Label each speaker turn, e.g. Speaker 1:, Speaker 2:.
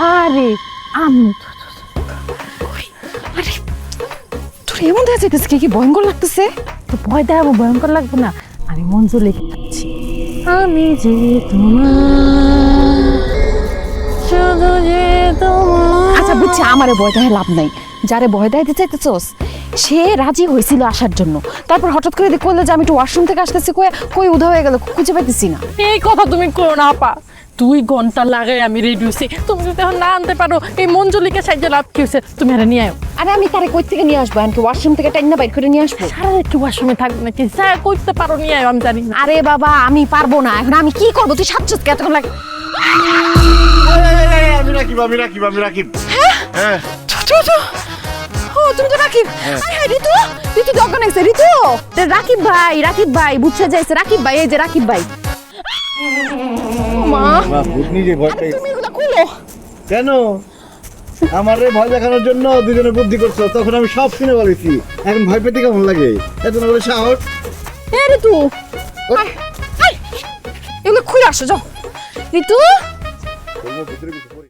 Speaker 1: আরে আরে তোর এমন দেখা যাইতেছে কি ভয়ঙ্কর লাগতেছে? তো ভয় দেখাবো, ভয়ঙ্কর লাগবো না। আমি মঞ্জু লিখে যাচ্ছি, আমি যে তোমার, শুধু যে তোমার। আচ্ছা বুঝছি, আমারে ভয় দেখায় লাভ নাই। যারে ভয় দেখাইতে চাইতেছস সে রাজি হয়েছিল আসার জন্য, তারপর হঠাৎ করে দেখলো যে আমি একটু ওয়াশরুম থেকে আসতেছি, কই উধা হয়ে গেল, খুঁজে পাইতেছি না।
Speaker 2: এই কথা তুমি করো না আপা, 2 ঘন্টা লাগাই আমি রেডি হয়েছি। তুমি যদি এখন না আনতে পারো, এই মঞ্জুলিকে সাহায্য লাভ কি হয়েছে? তুমি আরে নিয়ে আয়।
Speaker 1: আরে আমি তারে কই থেকে নিয়ে আসবো? আমি ওয়াশরুম থেকে টাইনা বাইর করে নিয়ে আসবো?
Speaker 2: সারা একটু ওয়াশরুমে থাকবে নাকি? যা করতে পারো নিয়ে আয়, আমি জানি না।
Speaker 1: আরে বাবা আমি পারবো না, এখন আমি কি করবো? তুই সাচ্ছস কে এতক্ষণ লাগে?
Speaker 3: আমি রাকিব। হ্যাঁ
Speaker 1: ও তুমি তো রাকিব। হ্যাঁ ঋতু, ঋতু দোকান আছে। ঋতু রাকিব ভাই বুঝছে যাইছে। রাকিব ভাই, এই যে রাকিব ভাই। মা
Speaker 3: ভূতনি যে ভয় পেয়ে
Speaker 1: তুমি এগুলা খুলো।
Speaker 3: কেন? আমারে ভয় দেখানোর জন্য দুজনে বুদ্ধি করছো, তখন আমি সব শুনে বলেছি। এখন ভয় পেতে কেমন লাগে? এত বড় সাহস!
Speaker 1: এই ঋতু, আয়, আয়, এগুলো খুলে আসো যাও। ঋতু
Speaker 3: ভিতরে